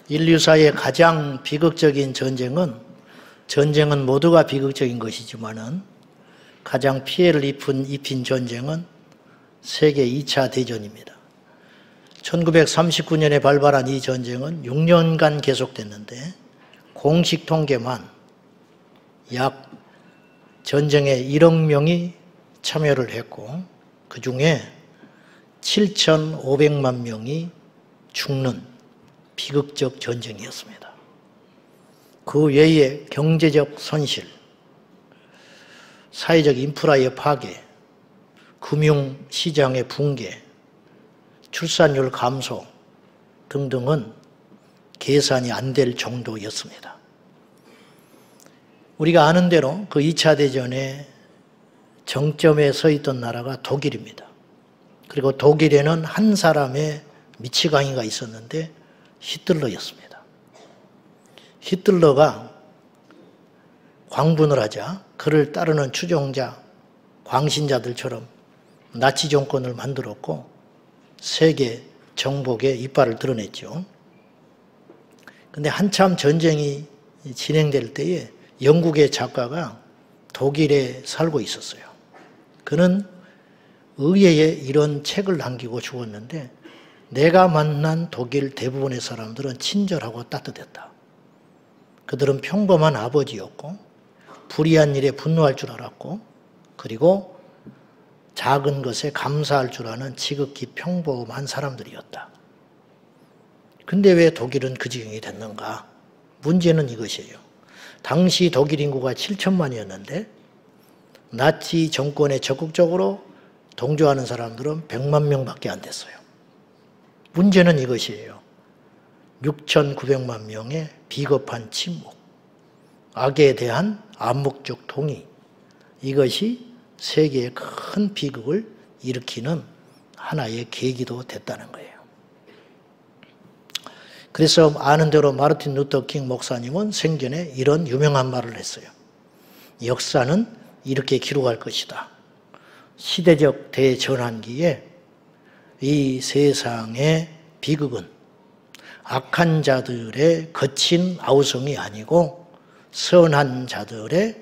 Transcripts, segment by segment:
인류사의 가장 비극적인 전쟁은 모두가 비극적인 것이지만은 가장 피해를 입힌 전쟁은 세계 2차 대전입니다. 1939년에 발발한 이 전쟁은 6년간 계속됐는데 공식 통계만 약 전쟁에 1억 명이 참여를 했고 그 중에 7,500만 명이 죽는 비극적 전쟁이었습니다. 그 외에 경제적 손실, 사회적 인프라의 파괴, 금융시장의 붕괴, 출산율 감소 등등은 계산이 안 될 정도였습니다. 우리가 아는 대로 그 2차 대전의 정점에 서 있던 나라가 독일입니다. 그리고 독일에는 한 사람의 미치광이가 있었는데 히틀러였습니다. 히틀러가 광분을 하자 그를 따르는 추종자, 광신자들처럼 나치 정권을 만들었고 세계 정복에 이빨을 드러냈죠. 그런데 한참 전쟁이 진행될 때에 영국의 작가가 독일에 살고 있었어요. 그는 의회에 이런 책을 남기고 죽었는데 내가 만난 독일 대부분의 사람들은 친절하고 따뜻했다. 그들은 평범한 아버지였고 불의한 일에 분노할 줄 알았고 그리고 작은 것에 감사할 줄 아는 지극히 평범한 사람들이었다. 근데 왜 독일은 그 지경이 됐는가? 문제는 이것이에요. 당시 독일 인구가 7천만이었는데 나치 정권에 적극적으로 동조하는 사람들은 100만 명밖에 안 됐어요. 문제는 이것이에요. 6,900만 명의 비겁한 침묵, 악에 대한 암묵적 동의, 이것이 세계의 큰 비극을 일으키는 하나의 계기도 됐다는 거예요. 그래서 아는 대로 마르틴 루터 킹 목사님은 생전에 이런 유명한 말을 했어요. 역사는 이렇게 기록할 것이다. 시대적 대전환기에 이 세상의 비극은 악한 자들의 거친 아우성이 아니고 선한 자들의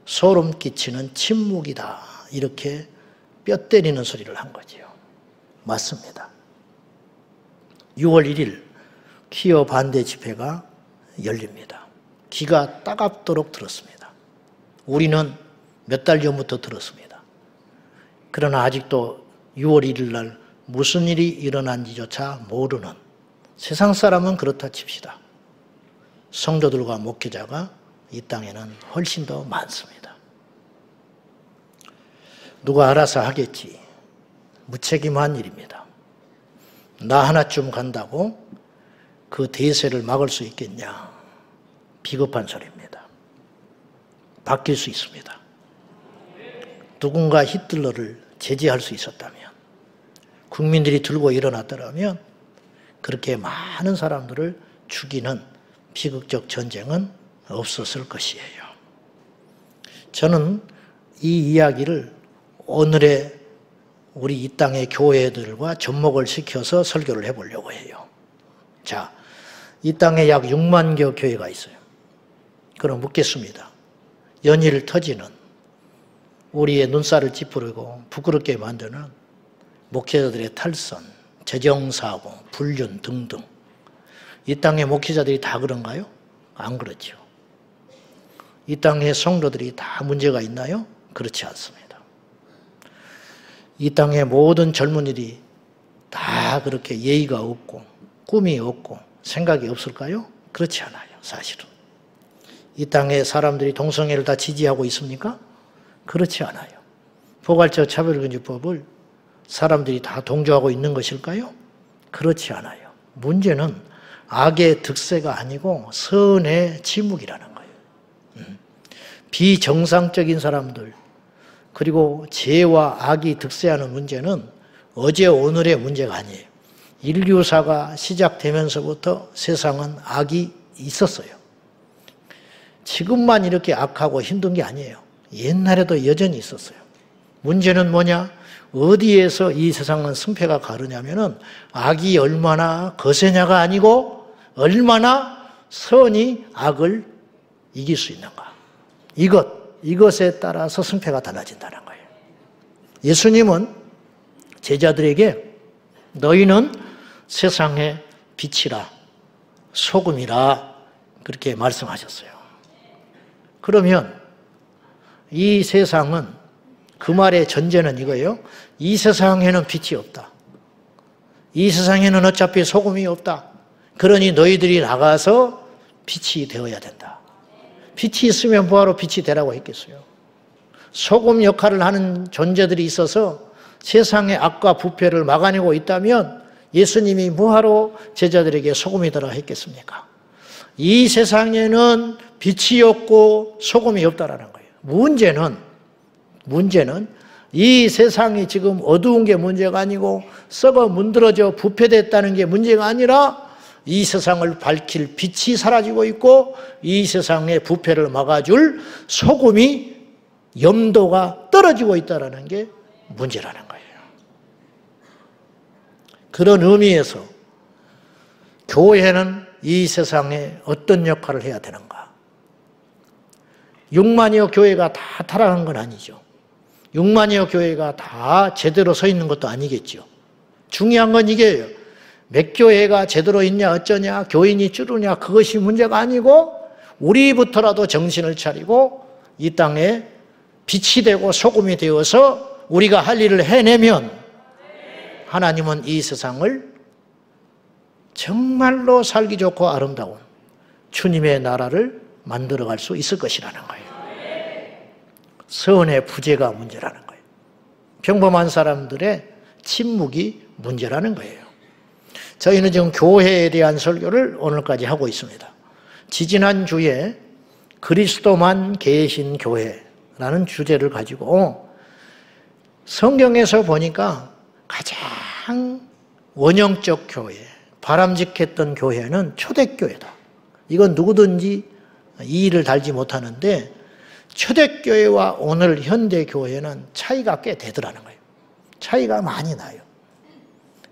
소름 끼치는 침묵이다. 이렇게 뼈 때리는 소리를 한 거죠. 맞습니다. 6월 1일 퀴어 반대 집회가 열립니다. 귀가 따갑도록 들었습니다. 우리는 몇 달 전부터 들었습니다. 그러나 아직도 6월 1일 날 무슨 일이 일어난지조차 모르는 세상 사람은 그렇다 칩시다. 성도들과 목회자가 이 땅에는 훨씬 더 많습니다. 누가 알아서 하겠지. 무책임한 일입니다. 나 하나쯤 간다고 그 대세를 막을 수 있겠냐? 비겁한 소리입니다. 바뀔 수 있습니다. 누군가 히틀러를 제지할 수 있었다면, 국민들이 들고 일어났더라면 그렇게 많은 사람들을 죽이는 비극적 전쟁은 없었을 것이에요. 저는 이 이야기를 오늘의 우리 이 땅의 교회들과 접목을 시켜서 설교를 해보려고 해요. 자, 이 땅에 약 6만 개 교회가 있어요. 그럼 묻겠습니다. 연일 터지는 우리의 눈살을 찌푸리고 부끄럽게 만드는 목회자들의 탈선, 재정사고, 불륜 등등. 이 땅의 목회자들이 다 그런가요? 안 그렇죠. 이 땅의 성도들이 다 문제가 있나요? 그렇지 않습니다. 이 땅의 모든 젊은이들이 다 그렇게 예의가 없고 꿈이 없고 생각이 없을까요? 그렇지 않아요. 사실은. 이 땅의 사람들이 동성애를 다 지지하고 있습니까? 그렇지 않아요. 포괄적 차별금지법을 사람들이 다 동조하고 있는 것일까요? 그렇지 않아요. 문제는 악의 득세가 아니고 선의 침묵이라는 거예요. 비정상적인 사람들, 그리고 죄와 악이 득세하는 문제는 어제 오늘의 문제가 아니에요. 인류사가 시작되면서부터 세상은 악이 있었어요. 지금만 이렇게 악하고 힘든 게 아니에요. 옛날에도 여전히 있었어요. 문제는 뭐냐? 어디에서 이 세상은 승패가 가르냐면은 악이 얼마나 거세냐가 아니고 얼마나 선이 악을 이길 수 있는가. 이것에 따라서 승패가 달라진다는 거예요. 예수님은 제자들에게 너희는 세상의 빛이라 소금이라 그렇게 말씀하셨어요. 그러면 이 세상은, 그 말의 전제는 이거예요. 이 세상에는 빛이 없다. 이 세상에는 어차피 소금이 없다. 그러니 너희들이 나가서 빛이 되어야 된다. 빛이 있으면 뭐하러 빛이 되라고 했겠어요. 소금 역할을 하는 존재들이 있어서 세상의 악과 부패를 막아내고 있다면 예수님이 뭐하러 제자들에게 소금이 되라 했겠습니까? 이 세상에는 빛이 없고 소금이 없다라는 거예요. 문제는 이 세상이 지금 어두운 게 문제가 아니고 썩어 문드러져 부패됐다는 게 문제가 아니라 이 세상을 밝힐 빛이 사라지고 있고 이 세상의 부패를 막아줄 소금이 염도가 떨어지고 있다는 게 문제라는 거예요. 그런 의미에서 교회는 이 세상에 어떤 역할을 해야 되는가? 6만여 교회가 다 타락한 건 아니죠. 6만여 교회가 다 제대로 서 있는 것도 아니겠죠. 중요한 건 이게요. 몇 교회가 제대로 있냐 어쩌냐 교인이 줄으냐 그것이 문제가 아니고 우리부터라도 정신을 차리고 이 땅에 빛이 되고 소금이 되어서 우리가 할 일을 해내면 하나님은 이 세상을 정말로 살기 좋고 아름다운 주님의 나라를 만들어갈 수 있을 것이라는 거예요. 선의 부재가 문제라는 거예요. 평범한 사람들의 침묵이 문제라는 거예요. 저희는 지금 교회에 대한 설교를 오늘까지 하고 있습니다. 지지난주에 그리스도만 계신 교회라는 주제를 가지고 성경에서 보니까 가장 원형적 교회, 바람직했던 교회는 초대교회다. 이건 누구든지 이의를 달지 못하는데 초대교회와 오늘 현대교회는 차이가 꽤 되더라는 거예요. 차이가 많이 나요.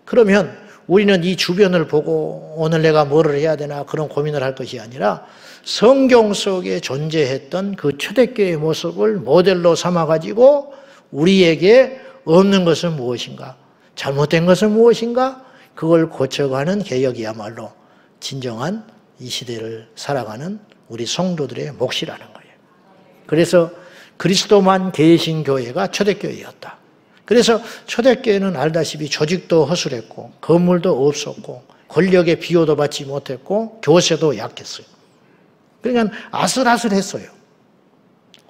그러면 우리는 이 주변을 보고 오늘 내가 뭐를 해야 되나 그런 고민을 할 것이 아니라 성경 속에 존재했던 그 초대교회의 모습을 모델로 삼아가지고 우리에게 없는 것은 무엇인가? 잘못된 것은 무엇인가? 그걸 고쳐가는 개혁이야말로 진정한 이 시대를 살아가는 우리 성도들의 몫이라는 거예요. 그래서 그리스도만 계신 교회가 초대교회였다. 그래서 초대교회는 알다시피 조직도 허술했고 건물도 없었고 권력의 비호도 받지 못했고 교세도 약했어요. 그러니까 아슬아슬했어요.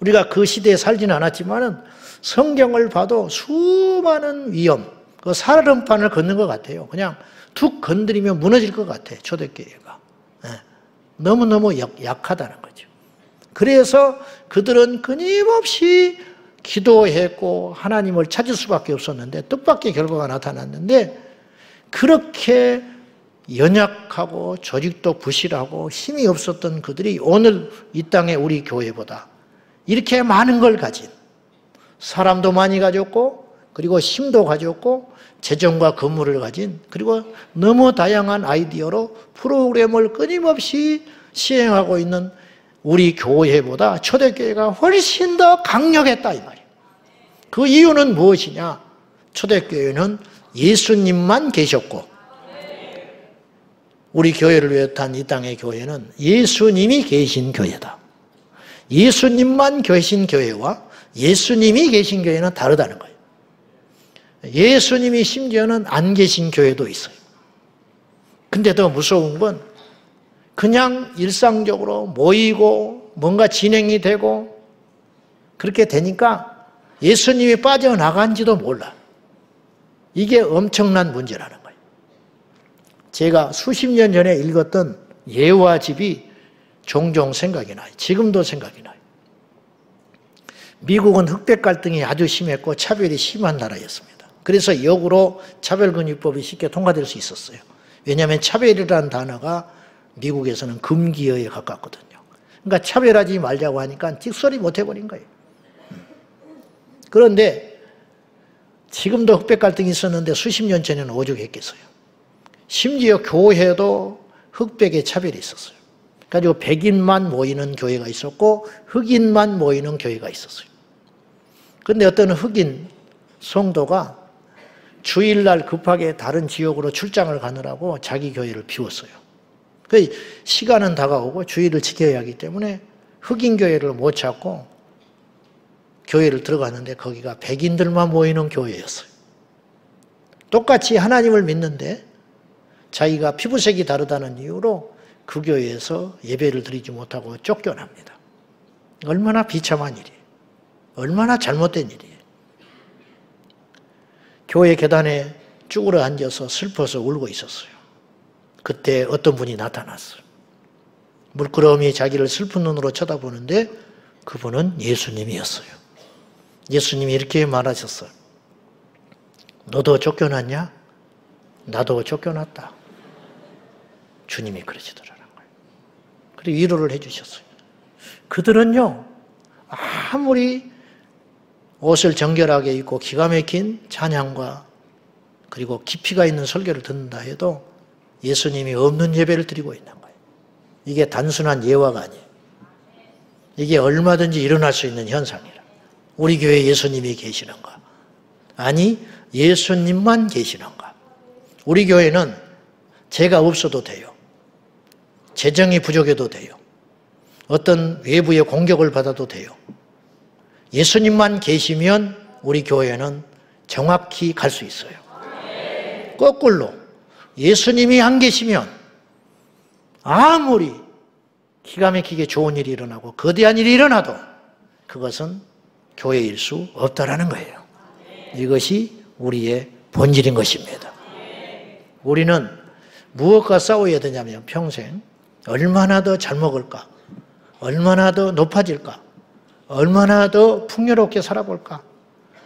우리가 그 시대에 살지는 않았지만 성경을 봐도 수많은 위험, 그 살얼음판을 걷는 것 같아요. 그냥 툭 건드리면 무너질 것 같아요. 초대교회가. 너무너무 약하다는 거죠. 그래서 그들은 끊임없이 기도했고 하나님을 찾을 수밖에 없었는데 뜻밖의 결과가 나타났는데 그렇게 연약하고 조직도 부실하고 힘이 없었던 그들이 오늘 이 땅에 우리 교회보다 이렇게 많은 걸 가진 사람도 많이 가졌고 그리고 힘도 가졌고 재정과 건물을 가진 그리고 너무 다양한 아이디어로 프로그램을 끊임없이 시행하고 있는 우리 교회보다 초대교회가 훨씬 더 강력했다 이 말이에요. 그 이유는 무엇이냐? 초대교회는 예수님만 계셨고 우리 교회를 비롯한 이 땅의 교회는 예수님이 계신 교회다. 예수님만 계신 교회와 예수님이 계신 교회는 다르다는 거예요. 예수님이 심지어는 안 계신 교회도 있어요. 근데 더 무서운 건 그냥 일상적으로 모이고 뭔가 진행이 되고 그렇게 되니까 예수님이 빠져나간지도 몰라. 이게 엄청난 문제라는 거예요. 제가 수십 년 전에 읽었던 예화집이 종종 생각이 나요. 지금도 생각이 나요. 미국은 흑백 갈등이 아주 심했고 차별이 심한 나라였습니다. 그래서 역으로 차별금지법이 쉽게 통과될 수 있었어요. 왜냐하면 차별이라는 단어가 미국에서는 금기어에 가깝거든요. 그러니까 차별하지 말자고 하니까 찍소리 못 해버린 거예요. 그런데 지금도 흑백 갈등이 있었는데 수십 년 전에는 오죽했겠어요. 심지어 교회도 흑백의 차별이 있었어요. 그래가지고 백인만 모이는 교회가 있었고 흑인만 모이는 교회가 있었어요. 그런데 어떤 흑인 성도가 주일날 급하게 다른 지역으로 출장을 가느라고 자기 교회를 비웠어요. 그 시간은 다가오고 주일을 지켜야 하기 때문에 흑인 교회를 못 찾고 교회를 들어갔는데 거기가 백인들만 모이는 교회였어요. 똑같이 하나님을 믿는데 자기가 피부색이 다르다는 이유로 그 교회에서 예배를 드리지 못하고 쫓겨납니다. 얼마나 비참한 일이에요. 얼마나 잘못된 일이에요. 교회 계단에 쭈그려 앉아서 슬퍼서 울고 있었어요. 그때 어떤 분이 나타났어요. 물끄러미 자기를 슬픈 눈으로 쳐다보는데 그분은 예수님이었어요. 예수님이 이렇게 말하셨어요. 너도 쫓겨났냐? 나도 쫓겨났다. 주님이 그러시더라는 거예요. 그리고 위로를 해주셨어요. 그들은요, 아무리 옷을 정결하게 입고 기가 막힌 찬양과 그리고 깊이가 있는 설교를 듣는다 해도 예수님이 없는 예배를 드리고 있는 거예요. 이게 단순한 예화가 아니에요. 이게 얼마든지 일어날 수 있는 현상이라. 우리 교회에 예수님이 계시는가? 아니, 예수님만 계시는가? 우리 교회는 죄가 없어도 돼요. 재정이 부족해도 돼요. 어떤 외부의 공격을 받아도 돼요. 예수님만 계시면 우리 교회는 정확히 갈 수 있어요. 거꾸로 예수님이 안 계시면 아무리 기가 막히게 좋은 일이 일어나고 거대한 일이 일어나도 그것은 교회일 수 없다라는 거예요. 이것이 우리의 본질인 것입니다. 우리는 무엇과 싸워야 되냐면 평생 얼마나 더 잘 먹을까? 얼마나 더 높아질까? 얼마나 더 풍요롭게 살아볼까?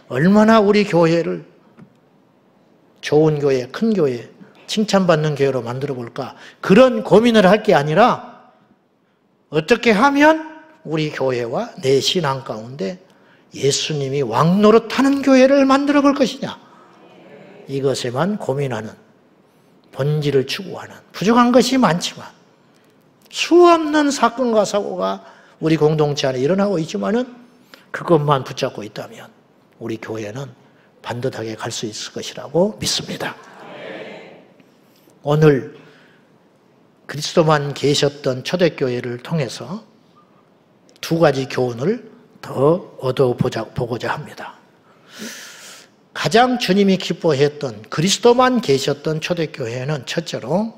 얼마나 우리 교회를 좋은 교회, 큰 교회, 칭찬받는 교회로 만들어 볼까? 그런 고민을 할 게 아니라 어떻게 하면 우리 교회와 내 신앙 가운데 예수님이 왕노릇하는 교회를 만들어 볼 것이냐? 이것에만 고민하는, 본질을 추구하는, 부족한 것이 많지만 수없는 사건과 사고가 우리 공동체 안에 일어나고 있지만은 그것만 붙잡고 있다면 우리 교회는 반듯하게 갈 수 있을 것이라고 믿습니다. 오늘 그리스도만 계셨던 초대교회를 통해서 두 가지 교훈을 더 얻어보고자 합니다. 가장 주님이 기뻐했던 그리스도만 계셨던 초대교회는 첫째로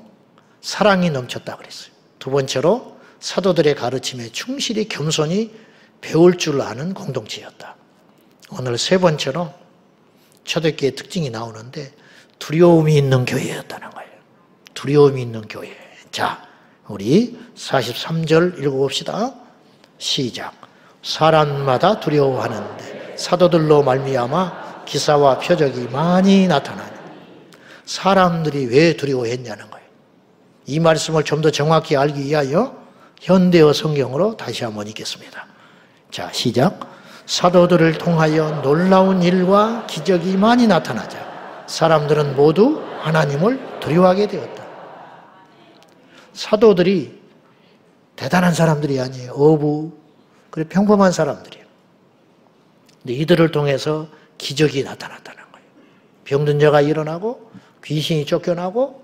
사랑이 넘쳤다 그랬어요. 두 번째로 사도들의 가르침에 충실히 겸손히 배울 줄 아는 공동체였다. 오늘 세 번째로 초대교회의 특징이 나오는데 두려움이 있는 교회였다는 거예요. 두려움이 있는 교회. 자, 우리 43절 읽어봅시다. 시작. 사람마다 두려워하는데 사도들로 말미암아 기사와 표적이 많이 나타나니. 사람들이 왜 두려워했냐는 거예요. 이 말씀을 좀 더 정확히 알기 위하여 현대어 성경으로 다시 한번 읽겠습니다. 자, 시작. 사도들을 통하여 놀라운 일과 기적이 많이 나타나자 사람들은 모두 하나님을 두려워하게 되었다. 사도들이 대단한 사람들이 아니에요. 어부, 그리고 평범한 사람들이에요. 근데 이들을 통해서 기적이 나타났다는 거예요. 병든 자가 일어나고 귀신이 쫓겨나고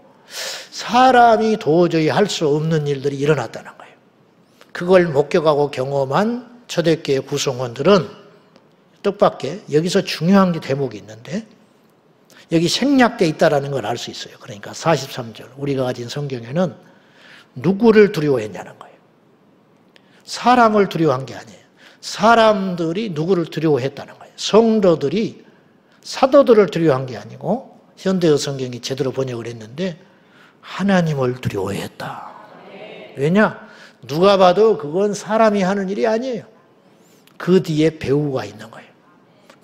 사람이 도저히 할 수 없는 일들이 일어났다는 거예요. 그걸 목격하고 경험한 초대교회 구성원들은 뜻밖의 여기서 중요한 대목이 있는데 여기 생략되어 있다는 걸 알 수 있어요. 그러니까 43절 우리가 가진 성경에는 누구를 두려워했냐는 거예요. 사람을 두려워한 게 아니에요. 사람들이 누구를 두려워했다는 거예요. 성도들이 사도들을 두려워한 게 아니고 현대어 성경이 제대로 번역을 했는데 하나님을 두려워했다. 왜냐? 누가 봐도 그건 사람이 하는 일이 아니에요. 그 뒤에 배우가 있는 거예요.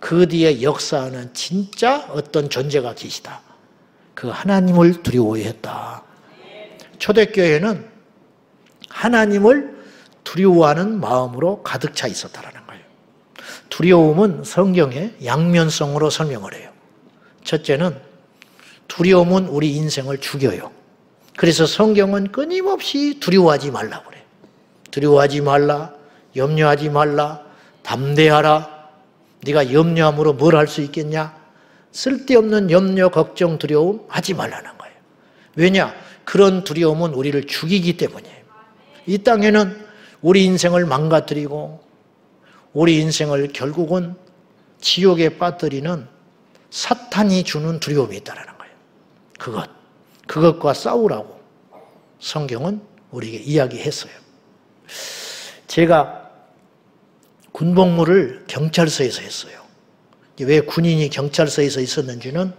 그 뒤에 역사하는 진짜 어떤 존재가 계시다. 그 하나님을 두려워했다. 초대교회는 하나님을 두려워하는 마음으로 가득 차 있었다라는 거예요. 두려움은 성경의 양면성으로 설명을 해요. 첫째는 두려움은 우리 인생을 죽여요. 그래서 성경은 끊임없이 두려워하지 말라고 그래요. 두려워하지 말라, 염려하지 말라, 담대하라. 네가 염려함으로 뭘 할 수 있겠냐? 쓸데없는 염려, 걱정, 두려움 하지 말라는 거예요. 왜냐? 그런 두려움은 우리를 죽이기 때문이에요. 이 땅에는 우리 인생을 망가뜨리고 우리 인생을 결국은 지옥에 빠뜨리는 사탄이 주는 두려움이 있다는 거예요. 그것과 싸우라고 성경은 우리에게 이야기했어요. 제가 군복무를 경찰서에서 했어요. 왜 군인이 경찰서에서 있었는지는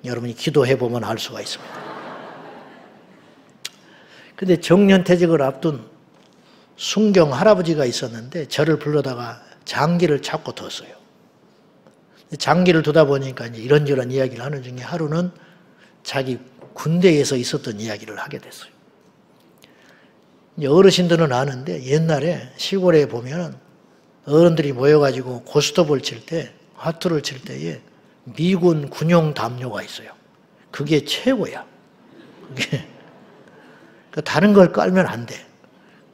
여러분이 기도해 보면 알 수가 있습니다. 근데 정년퇴직을 앞둔 순경 할아버지가 있었는데 저를 불러다가 장기를 찾고 뒀어요. 장기를 두다 보니까 이제 이런저런 이야기를 하는 중에 하루는 자기 군대에서 있었던 이야기를 하게 됐어요. 어르신들은 아는데 옛날에 시골에 보면 어른들이 모여가지고 고스톱을 칠 때, 화투를 칠 때에 미군 군용 담요가 있어요. 그게 최고야. 다른 걸 깔면 안 돼.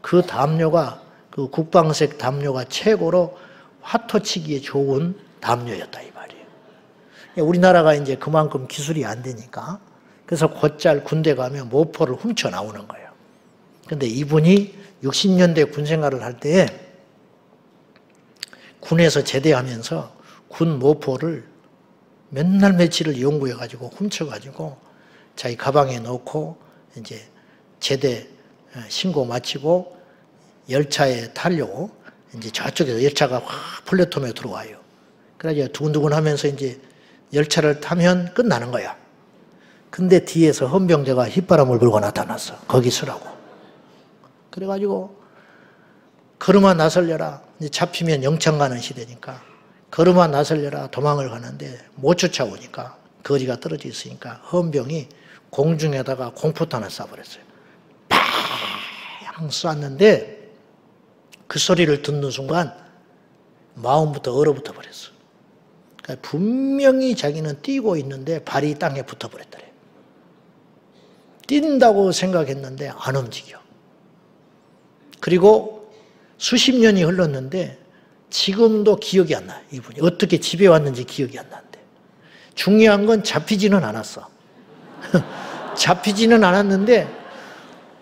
그 담요가, 그 국방색 담요가 최고로 화투치기에 좋은 담요였다 이 말이에요. 우리나라가 이제 그만큼 기술이 안 되니까 그래서 곧잘 군대 가면 모포를 훔쳐 나오는 거예요. 근데 이분이 60년대 군 생활을 할 때에 군에서 제대하면서 군 모포를 맨날 며칠을 연구해가지고 훔쳐가지고 자기 가방에 넣고 이제 제대 신고 마치고 열차에 타려고 이제 저쪽에서 열차가 확 플랫폼에 들어와요. 그래가지고 두근두근 하면서 이제 열차를 타면 끝나는 거야. 근데 뒤에서 헌병대가 휘바람을 불고 나타났어. 거기 서라고. 그래가지고 걸음아 나설려라. 이제 잡히면 영창 가는 시대니까 걸음아 나설려라 도망을 가는데 못 쫓아오니까 거리가 떨어져 있으니까 헌병이 공중에다가 공포탄을 쏴버렸어요. 팡 쐈는데 그 소리를 듣는 순간 마음부터 얼어붙어 버렸어. 그러니까 분명히 자기는 뛰고 있는데 발이 땅에 붙어버렸더래. 뛴다고 생각했는데 안 움직여. 그리고 수십 년이 흘렀는데 지금도 기억이 안 나. 이분이 어떻게 집에 왔는지 기억이 안 나는데. 중요한 건 잡히지는 않았어. 잡히지는 않았는데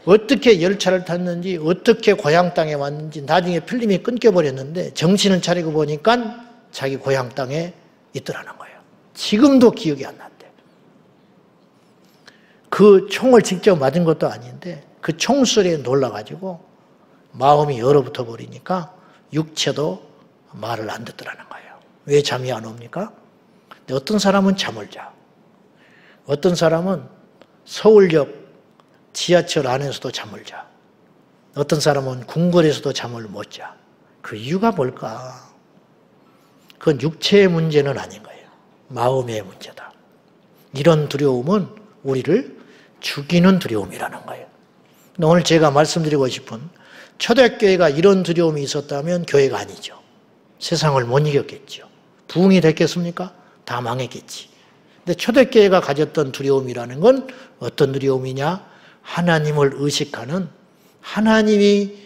어떻게 열차를 탔는지 어떻게 고향 땅에 왔는지 나중에 필름이 끊겨버렸는데 정신을 차리고 보니까 자기 고향 땅에 있더라는 거예요. 지금도 기억이 안 난대. 그 총을 직접 맞은 것도 아닌데 그 총소리에 놀라가지고 마음이 얼어붙어 버리니까 육체도 말을 안 듣더라는 거예요. 왜 잠이 안 옵니까? 근데 어떤 사람은 잠을 자. 어떤 사람은 서울역 지하철 안에서도 잠을 자. 어떤 사람은 궁궐에서도 잠을 못 자. 그 이유가 뭘까? 그건 육체의 문제는 아닌 거예요. 마음의 문제다. 이런 두려움은 우리를 죽이는 두려움이라는 거예요. 오늘 제가 말씀드리고 싶은 초대교회가 이런 두려움이 있었다면 교회가 아니죠. 세상을 못 이겼겠죠. 부흥이 됐겠습니까? 다 망했겠지. 근데 초대교회가 가졌던 두려움이라는 건 어떤 두려움이냐? 하나님을 의식하는 하나님을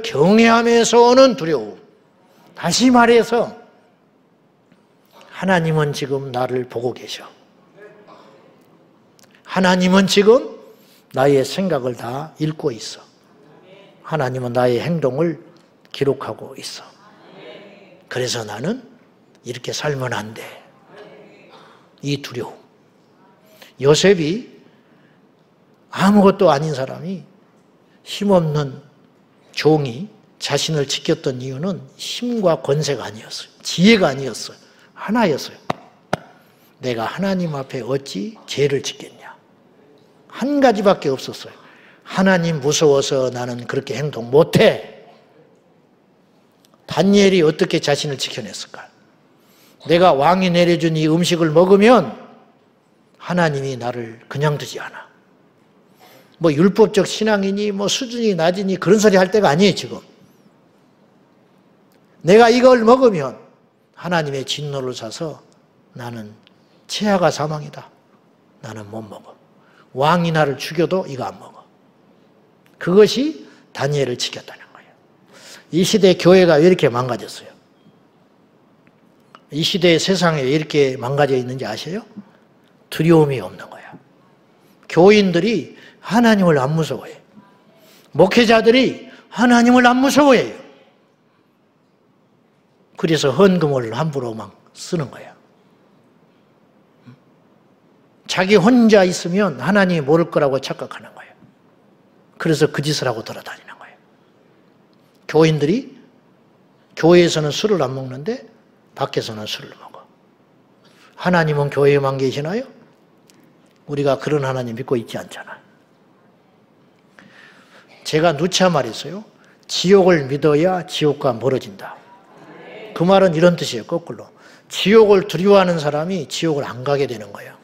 경외하면서 오는 두려움. 다시 말해서 하나님은 지금 나를 보고 계셔. 하나님은 지금 나의 생각을 다 읽고 있어. 하나님은 나의 행동을 기록하고 있어. 그래서 나는 이렇게 살면 안 돼. 이 두려움. 요셉이 아무것도 아닌 사람이 힘없는 종이 자신을 지켰던 이유는 힘과 권세가 아니었어요. 지혜가 아니었어요. 하나였어요. 내가 하나님 앞에 어찌 죄를 짓겠냐. 한 가지밖에 없었어요. 하나님 무서워서 나는 그렇게 행동 못해. 다니엘이 어떻게 자신을 지켜냈을까? 내가 왕이 내려준 이 음식을 먹으면 하나님이 나를 그냥 두지 않아. 뭐 율법적 신앙이니 뭐 수준이 낮으니 그런 소리 할 때가 아니에요 지금. 내가 이걸 먹으면 하나님의 진노를 사서 나는 체하가 사망이다. 나는 못 먹어. 왕이 나를 죽여도 이거 안 먹어. 그것이 다니엘을 지켰다는 거예요. 이 시대 교회가 왜 이렇게 망가졌어요? 이 시대의 세상에 왜 이렇게 망가져 있는지 아세요? 두려움이 없는 거야. 교인들이 하나님을 안 무서워해요. 목회자들이 하나님을 안 무서워해요. 그래서 헌금을 함부로 막 쓰는 거야. 자기 혼자 있으면 하나님이 모를 거라고 착각하는 거예요. 그래서 그 짓을 하고 돌아다니는 거예요. 교인들이 교회에서는 술을 안 먹는데 밖에서는 술을 먹어. 하나님은 교회에만 계시나요? 우리가 그런 하나님 믿고 있지 않잖아요. 제가 누차 말했어요. 지옥을 믿어야 지옥과 멀어진다. 그 말은 이런 뜻이에요. 거꾸로. 지옥을 두려워하는 사람이 지옥을 안 가게 되는 거예요.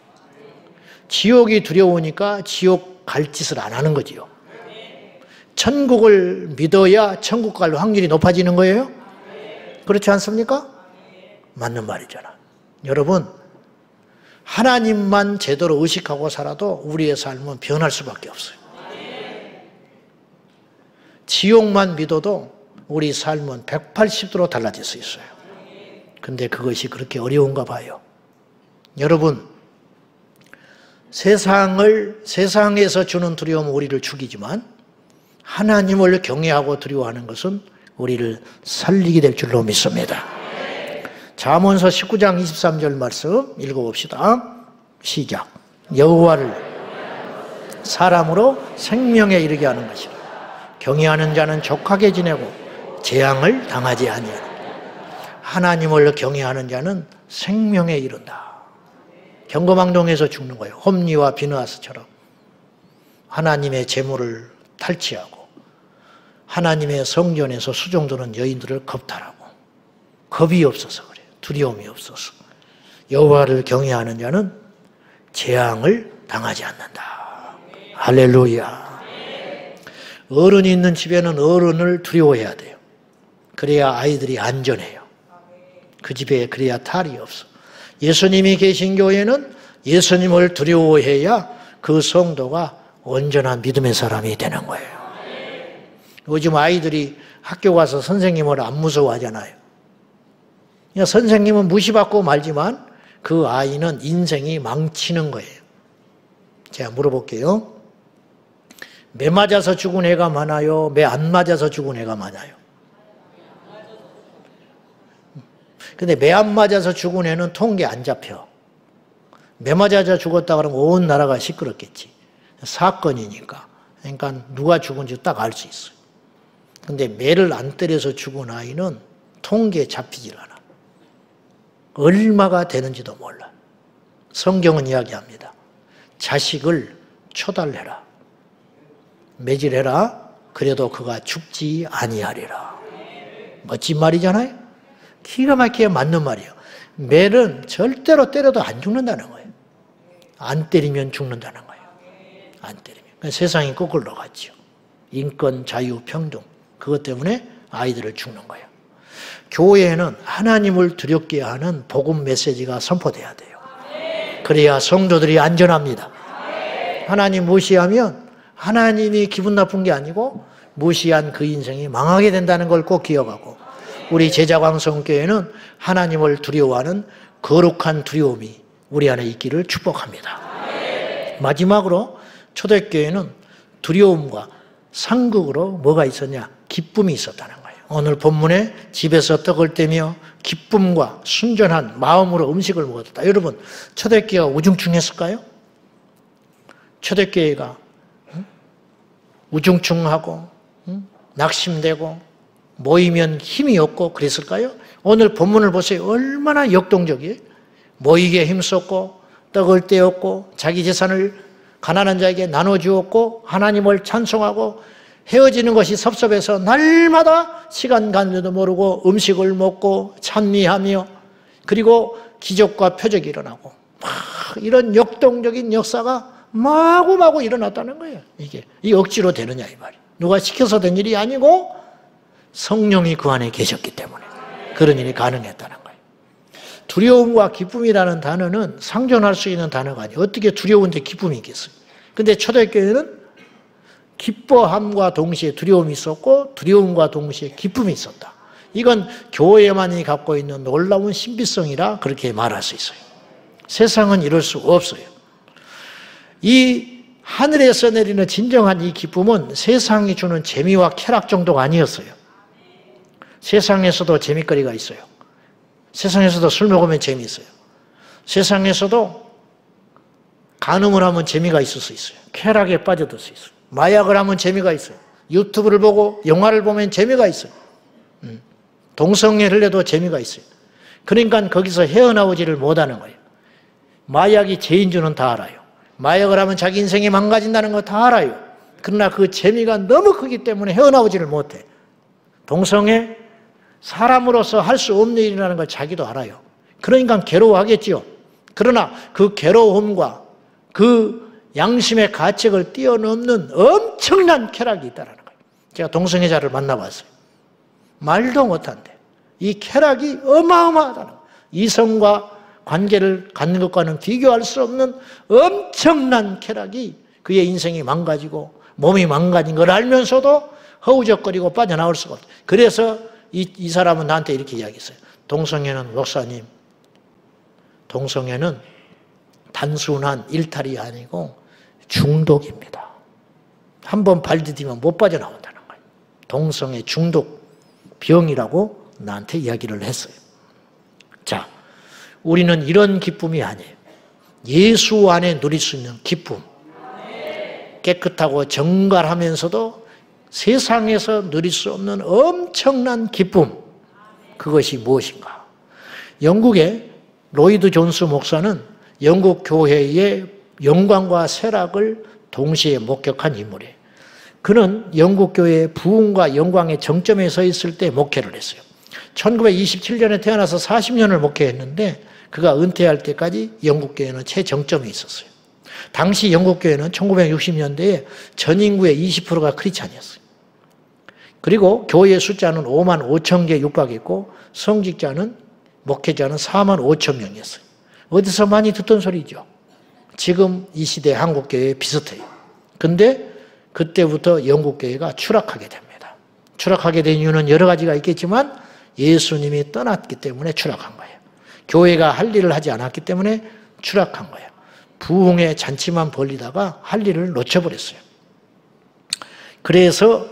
지옥이 두려우니까 지옥 갈 짓을 안 하는 거지요. 천국을 믿어야 천국 갈 확률이 높아지는 거예요? 그렇지 않습니까? 맞는 말이잖아. 여러분, 하나님만 제대로 의식하고 살아도 우리의 삶은 변할 수밖에 없어요. 지옥만 믿어도 우리 삶은 180도로 달라질 수 있어요. 근데 그것이 그렇게 어려운가 봐요. 여러분, 세상에서 주는 두려움은 우리를 죽이지만 하나님을 경외하고 두려워하는 것은 우리를 살리게 될 줄로 믿습니다. 잠언서 19장 23절 말씀 읽어봅시다. 시작. 여호와를 사람으로 생명에 이르게 하는 것이라. 경외하는 자는 족하게 지내고 재앙을 당하지 아니하는. 하나님을 경외하는 자는 생명에 이른다. 경거망동에서 죽는 거예요. 홈리와 비느하스처럼 하나님의 재물을 탈취하고 하나님의 성전에서 수종드는 여인들을 겁탈하고 겁이 없어서 그래요. 두려움이 없어서. 여호와를 경외하는 자는 재앙을 당하지 않는다. 할렐루야. 어른이 있는 집에는 어른을 두려워해야 돼요. 그래야 아이들이 안전해요. 그 집에 그래야 탈이 없어. 예수님이 계신 교회는 예수님을 두려워해야 그 성도가 온전한 믿음의 사람이 되는 거예요. 요즘 아이들이 학교 가서 선생님을 안 무서워하잖아요. 그러니까 선생님은 무시받고 말지만 그 아이는 인생이 망치는 거예요. 제가 물어볼게요. 매 맞아서 죽은 애가 많아요? 매 안 맞아서 죽은 애가 많아요? 근데 매 안 맞아서 죽은 애는 통계 안 잡혀. 매 맞아서 죽었다 그러면 온 나라가 시끄럽겠지. 사건이니까. 그러니까 누가 죽은지 딱 알 수 있어요. 근데 매를 안 때려서 죽은 아이는 통계에 잡히질 않아. 얼마가 되는지도 몰라. 성경은 이야기합니다. 자식을 초달해라. 매질해라. 그래도 그가 죽지 아니하리라. 멋진 말이잖아요. 기가 막히게 맞는 말이에요. 매는 절대로 때려도 안 죽는다는 거예요. 안 때리면 죽는다는 거예요. 안 때리면. 그러니까 세상이 거꾸로 갔죠. 인권, 자유, 평등. 그것 때문에 아이들을 죽는 거예요. 교회에는 하나님을 두렵게 하는 복음 메시지가 선포돼야 돼요. 그래야 성도들이 안전합니다. 하나님 무시하면 하나님이 기분 나쁜 게 아니고 무시한 그 인생이 망하게 된다는 걸 꼭 기억하고 우리 제자광성교회는 하나님을 두려워하는 거룩한 두려움이 우리 안에 있기를 축복합니다. 마지막으로 초대교회는 두려움과 상극으로 뭐가 있었냐? 기쁨이 있었다는 거예요. 오늘 본문에 집에서 떡을 떼며 기쁨과 순전한 마음으로 음식을 먹었다. 여러분, 초대교회가 우중충했을까요? 초대교회가 우중충하고 낙심되고 모이면 힘이 없고 그랬을까요? 오늘 본문을 보세요. 얼마나 역동적이에요. 모이기에 힘썼고 떡을 떼었고 자기 재산을 가난한 자에게 나눠주었고 하나님을 찬송하고 헤어지는 것이 섭섭해서 날마다 시간 가는지도 모르고 음식을 먹고 찬미하며 그리고 기적과 표적이 일어나고 막 이런 역동적인 역사가 마구마구 일어났다는 거예요. 이게 억지로 되느냐 이 말이에요. 누가 시켜서 된 일이 아니고 성령이 그 안에 계셨기 때문에 그런 일이 가능했다는 거예요. 두려움과 기쁨이라는 단어는 상존할 수 있는 단어가 아니에요. 어떻게 두려운데 기쁨이 있겠어요? 근데 초대교회는 기뻐함과 동시에 두려움이 있었고 두려움과 동시에 기쁨이 있었다. 이건 교회만이 갖고 있는 놀라운 신비성이라 그렇게 말할 수 있어요. 세상은 이럴 수 없어요. 이 하늘에서 내리는 진정한 이 기쁨은 세상이 주는 재미와 쾌락 정도가 아니었어요. 세상에서도 재미거리가 있어요. 세상에서도 술 먹으면 재미있어요. 세상에서도 간음을 하면 재미가 있을 수 있어요. 쾌락에 빠져들 수 있어요. 마약을 하면 재미가 있어요. 유튜브를 보고 영화를 보면 재미가 있어요. 동성애를 해도 재미가 있어요. 그러니까 거기서 헤어나오지를 못하는 거예요. 마약이 죄인 줄은 다 알아요. 마약을 하면 자기 인생이 망가진다는 거 다 알아요. 그러나 그 재미가 너무 크기 때문에 헤어나오지를 못해. 동성애, 사람으로서 할 수 없는 일이라는 걸 자기도 알아요. 그러니까 괴로워하겠지요. 그러나 그 괴로움과 그 양심의 가책을 뛰어넘는 엄청난 쾌락이 있다는 거예요. 제가 동성애자를 만나봤어요. 말도 못한대. 이 쾌락이 어마어마하다는 거예요. 이성과 관계를 갖는 것과는 비교할 수 없는 엄청난 쾌락이 그의 인생이 망가지고 몸이 망가진 걸 알면서도 허우적거리고 빠져나올 수가 없어요. 그래서 이 사람은 나한테 이렇게 이야기했어요. 동성애는 목사님, 동성애는 단순한 일탈이 아니고 중독입니다. 한번 발디디면 못 빠져나온다는 거예요. 동성애 중독 병이라고 나한테 이야기를 했어요. 자, 우리는 이런 기쁨이 아니에요. 예수 안에 누릴 수 있는 기쁨. 깨끗하고 정갈하면서도 세상에서 누릴 수 없는 엄청난 기쁨. 그것이 무엇인가? 영국의 로이드 존스 목사는 영국 교회의 영광과 쇠락을 동시에 목격한 인물이에요. 그는 영국 교회의 부흥과 영광의 정점에 서 있을 때 목회를 했어요. 1927년에 태어나서 40년을 목회했는데 그가 은퇴할 때까지 영국 교회는 최정점에 있었어요. 당시 영국 교회는 1960년대에 전 인구의 20%가 크리스찬이었어요. 그리고 교회의 숫자는 5만 5천 개 육박했고 성직자는 목회자는 4만 5천 명이었어요. 어디서 많이 듣던 소리죠. 지금 이 시대 한국 교회에 비슷해요. 근데 그때부터 영국 교회가 추락하게 됩니다. 추락하게 된 이유는 여러 가지가 있겠지만 예수님이 떠났기 때문에 추락한 거예요. 교회가 할 일을 하지 않았기 때문에 추락한 거예요. 부흥의 잔치만 벌리다가 할 일을 놓쳐버렸어요. 그래서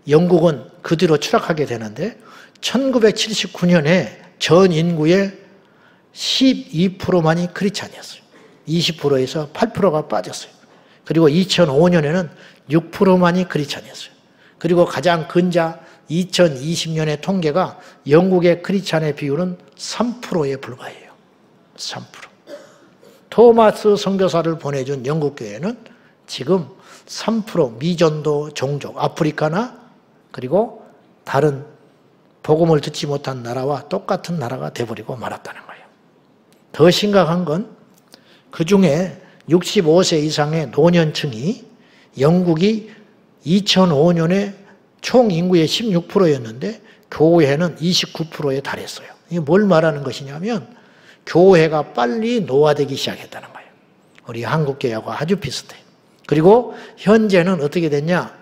영국은 그 뒤로 추락하게 되는데 1979년에 전 인구의 12%만이 크리스찬이었어요. 20%에서 8%가 빠졌어요. 그리고 2005년에는 6%만이 크리스찬이었어요. 그리고 가장 근자 2020년의 통계가 영국의 크리스찬의 비율은 3%에 불과해요. 3%. 토마스 선교사를 보내준 영국 교회는 지금 3% 미전도 종족, 아프리카나 그리고 다른 복음을 듣지 못한 나라와 똑같은 나라가 돼버리고 말았다는 거예요. 더 심각한 건 그 중에 65세 이상의 노년층이 영국이 2005년에 총 인구의 16%였는데 교회는 29%에 달했어요. 이게 뭘 말하는 것이냐면 교회가 빨리 노화되기 시작했다는 거예요. 우리 한국교회하고 아주 비슷해요. 그리고 현재는 어떻게 됐냐?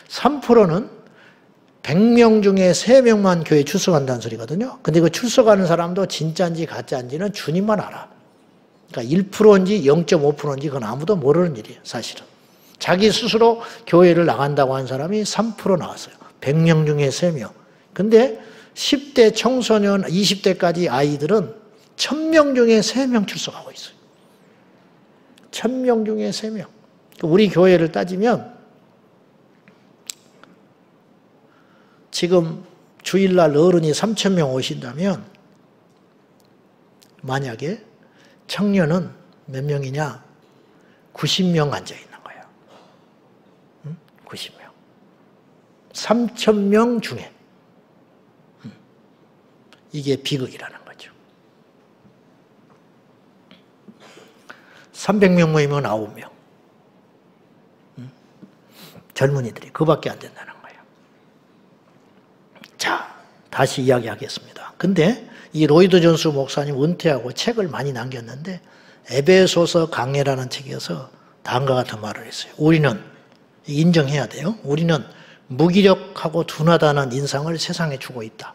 3%는 100명 중에 3명만 교회에 출석한다는 소리거든요. 근데 그 출석하는 사람도 진짜인지 가짜인지는 주님만 알아. 그러니까 1%인지 0.5%인지 그건 아무도 모르는 일이에요, 사실은. 자기 스스로 교회를 나간다고 한 사람이 3% 나왔어요. 100명 중에 3명. 근데 10대 청소년, 20대까지 아이들은 1000명 중에 3명 출석하고 있어요. 1000명 중에 3명. 우리 교회를 따지면 지금 주일날 어른이 3000명 오신다면 만약에 청년은 몇 명이냐? 90명 앉아있는 거예요. 90명. 3000명 중에. 이게 비극이라는 거죠. 300명 모이면 9명. 젊은이들이 그밖에 안 된다는 거예요. 자, 다시 이야기하겠습니다. 근데 이 로이드 존스 목사님 은퇴하고 책을 많이 남겼는데 에베소서 강해라는 책에서 다음과 같은 말을 했어요. 우리는, 인정해야 돼요. 우리는 무기력하고 둔하다는 인상을 세상에 주고 있다.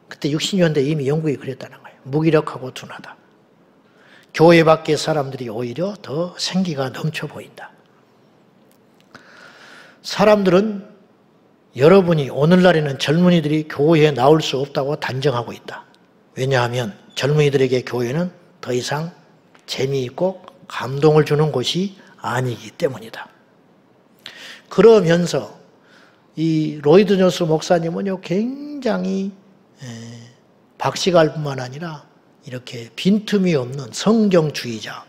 그때 60년대 이미 영국이 그랬다는 거예요. 무기력하고 둔하다. 교회 밖의 사람들이 오히려 더 생기가 넘쳐 보인다. 사람들은, 여러분이 오늘날에는 젊은이들이 교회에 나올 수 없다고 단정하고 있다. 왜냐하면 젊은이들에게 교회는 더 이상 재미있고 감동을 주는 곳이 아니기 때문이다. 그러면서 이 로이드 존스 목사님은요, 굉장히 박식할 뿐만 아니라 이렇게 빈틈이 없는 성경주의자,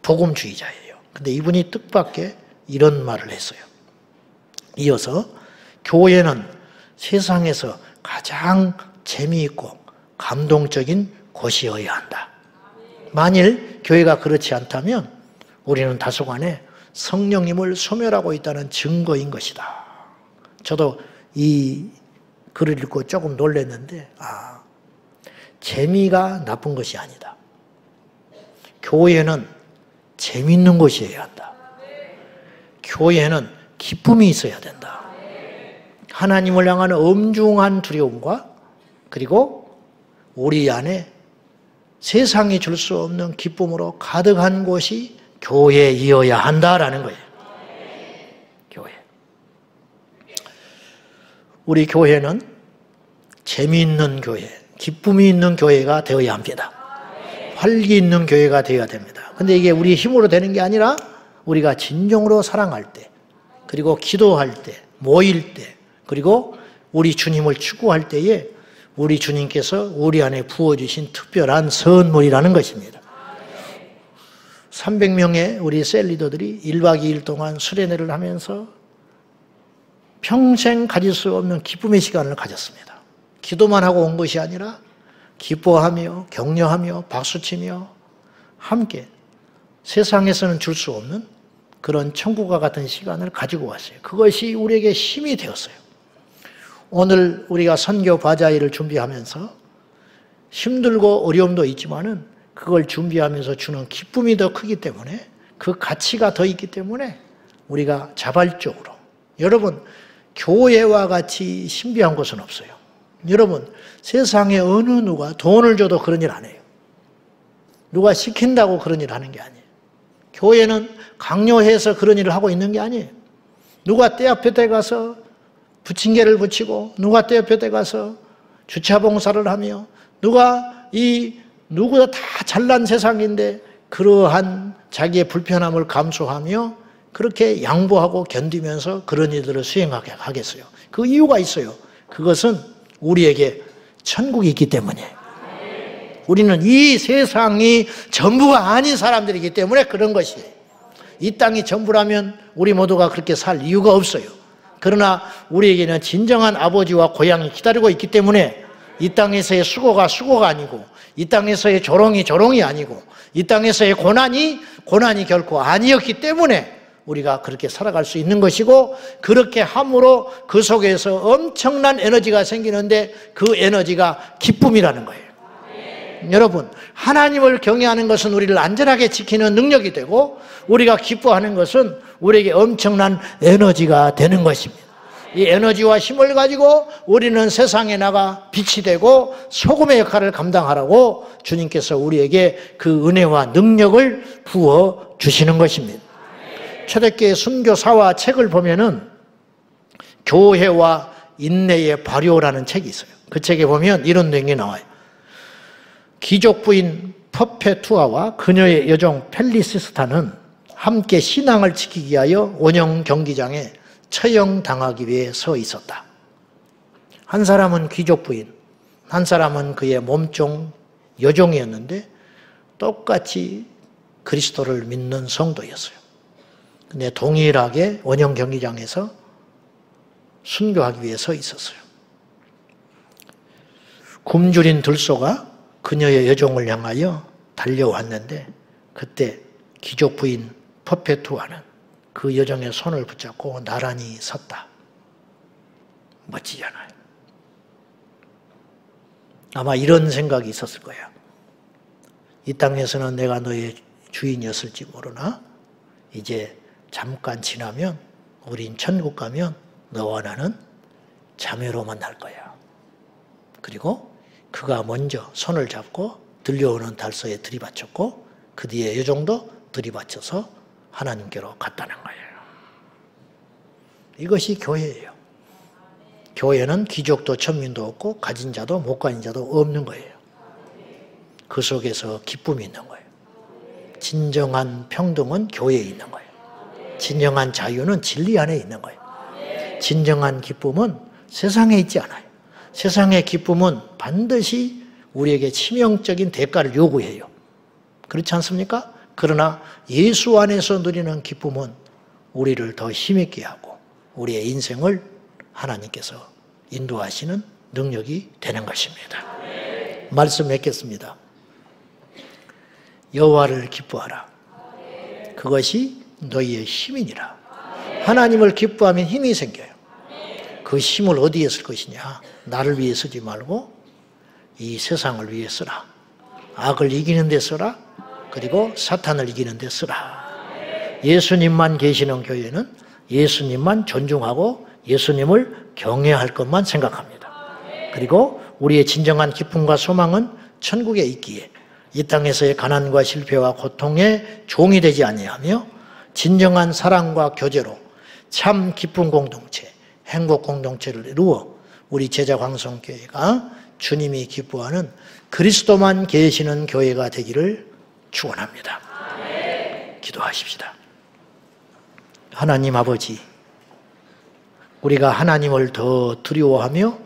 복음주의자예요. 근데 이분이 뜻밖의 이런 말을 했어요. 이어서 교회는 세상에서 가장 재미있고 감동적인 곳이어야 한다. 만일 교회가 그렇지 않다면 우리는 다소간에 성령님을 소멸하고 있다는 증거인 것이다. 저도 이 글을 읽고 조금 놀랐는데, 재미가 나쁜 것이 아니다. 교회는 재미있는 곳이어야 한다. 교회는 기쁨이 있어야 된다. 하나님을 향한 엄중한 두려움과 그리고 우리 안에 세상이 줄 수 없는 기쁨으로 가득한 곳이 교회이어야 한다라는 거예요. 교회. 우리 교회는 재미있는 교회, 기쁨이 있는 교회가 되어야 합니다. 활기 있는 교회가 되어야 됩니다. 근데 이게 우리 힘으로 되는 게 아니라 우리가 진정으로 사랑할 때, 그리고 기도할 때, 모일 때, 그리고 우리 주님을 추구할 때에 우리 주님께서 우리 안에 부어주신 특별한 선물이라는 것입니다. 300명의 우리 셀리더들이 1박 2일 동안 수련회를 하면서 평생 가질 수 없는 기쁨의 시간을 가졌습니다. 기도만 하고 온 것이 아니라 기뻐하며 격려하며 박수치며 함께 세상에서는 줄 수 없는 그런 천국과 같은 시간을 가지고 왔어요. 그것이 우리에게 힘이 되었어요. 오늘 우리가 선교 바자회를 준비하면서 힘들고 어려움도 있지만은 그걸 준비하면서 주는 기쁨이 더 크기 때문에, 그 가치가 더 있기 때문에 우리가 자발적으로, 여러분 교회와 같이 신비한 곳은 없어요. 여러분 세상에 어느 누가 돈을 줘도 그런 일 안 해요. 누가 시킨다고 그런 일 하는 게 아니에요. 교회는 강요해서 그런 일을 하고 있는 게 아니에요. 누가 때 앞에 때 가서 부침개를 붙이고, 누가 때 앞에 때 가서 주차 봉사를 하며, 누구보다 다 잘난 세상인데 그러한 자기의 불편함을 감수하며 그렇게 양보하고 견디면서 그런 일들을 수행하게 하겠어요. 그 이유가 있어요. 그것은 우리에게 천국이 있기 때문에, 우리는 이 세상이 전부가 아닌 사람들이기 때문에 그런 것이에요. 이 땅이 전부라면 우리 모두가 그렇게 살 이유가 없어요. 그러나 우리에게는 진정한 아버지와 고향이 기다리고 있기 때문에 이 땅에서의 수고가 수고가 아니고, 이 땅에서의 조롱이 조롱이 아니고, 이 땅에서의 고난이 결코 아니었기 때문에 우리가 그렇게 살아갈 수 있는 것이고, 그렇게 함으로 그 속에서 엄청난 에너지가 생기는데 그 에너지가 기쁨이라는 거예요. 여러분, 하나님을 경외하는 것은 우리를 안전하게 지키는 능력이 되고, 우리가 기뻐하는 것은 우리에게 엄청난 에너지가 되는 것입니다. 이 에너지와 힘을 가지고 우리는 세상에 나가 빛이 되고 소금의 역할을 감당하라고 주님께서 우리에게 그 은혜와 능력을 부어 주시는 것입니다. 초대교회 순교사와 책을 보면은 교회와 인내의 발효라는 책이 있어요. 그 책에 보면 이런 내용이 나와요. 귀족 부인 퍼페투아와 그녀의 여종 펠리시스타는 함께 신앙을 지키기 위하여 원형 경기장에 처형당하기 위해 서 있었다. 한 사람은 귀족 부인, 한 사람은 그의 몸종 여종이었는데 똑같이 그리스도를 믿는 성도였어요. 근데 동일하게 원형 경기장에서 순교하기 위해 서 있었어요. 굶주린 들소가 그녀의 여종을 향하여 달려왔는데 그때 귀족 부인 퍼페투아는 그 여종의 손을 붙잡고 나란히 섰다. 멋지잖아요. 아마 이런 생각이 있었을 거야. 이 땅에서는 내가 너의 주인이었을지 모르나 이제 잠깐 지나면 우린 천국 가면 너와 나는 자매로 만날 거야. 그리고 그가 먼저 손을 잡고 들려오는 달서에 들이받쳤고 그 뒤에 이 정도 들이받쳐서 하나님께로 갔다는 거예요. 이것이 교회예요. 교회는 귀족도 천민도 없고 가진 자도 못 가진 자도 없는 거예요. 그 속에서 기쁨이 있는 거예요. 진정한 평등은 교회에 있는 거예요. 진정한 자유는 진리 안에 있는 거예요. 진정한 기쁨은 세상에 있지 않아요. 세상의 기쁨은 반드시 우리에게 치명적인 대가를 요구해요. 그렇지 않습니까? 그러나 예수 안에서 누리는 기쁨은 우리를 더 힘있게 하고 우리의 인생을 하나님께서 인도하시는 능력이 되는 것입니다. 말씀 맺겠습니다. 여호와를 기뻐하라. 그것이 너희의 힘이니라. 하나님을 기뻐하면 힘이 생겨요. 그 힘을 어디에 쓸 것이냐? 나를 위해 쓰지 말고 이 세상을 위해 쓰라. 악을 이기는 데 쓰라. 그리고 사탄을 이기는 데 쓰라. 예수님만 계시는 교회는 예수님만 존중하고 예수님을 경외할 것만 생각합니다. 그리고 우리의 진정한 기쁨과 소망은 천국에 있기에 이 땅에서의 가난과 실패와 고통의 종이 되지 아니하며 진정한 사랑과 교제로 참 기쁜 공동체, 행복 공동체를 이루어 우리 제자광성교회가 주님이 기뻐하는 그리스도만 계시는 교회가 되기를 축원합니다. 기도하십시다. 하나님 아버지, 우리가 하나님을 더 두려워하며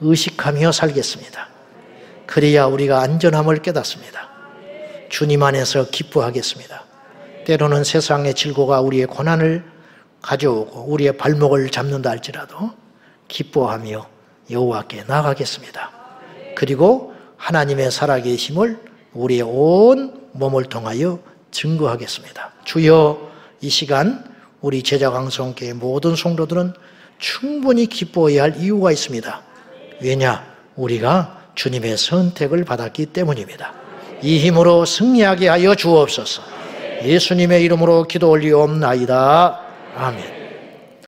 의식하며 살겠습니다. 그래야 우리가 안전함을 깨닫습니다. 주님 안에서 기뻐하겠습니다. 때로는 세상의 질고가 우리의 고난을 가져오고 우리의 발목을 잡는다 할지라도 기뻐하며 여호와께 나아가겠습니다. 그리고 하나님의 살아계심을 우리의 온 몸을 통하여 증거하겠습니다. 주여, 이 시간 우리 제자광성교회 모든 성도들은 충분히 기뻐해야 할 이유가 있습니다. 왜냐? 우리가 주님의 선택을 받았기 때문입니다. 이 힘으로 승리하게 하여 주옵소서. 예수님의 이름으로 기도 올리옵나이다. 아멘.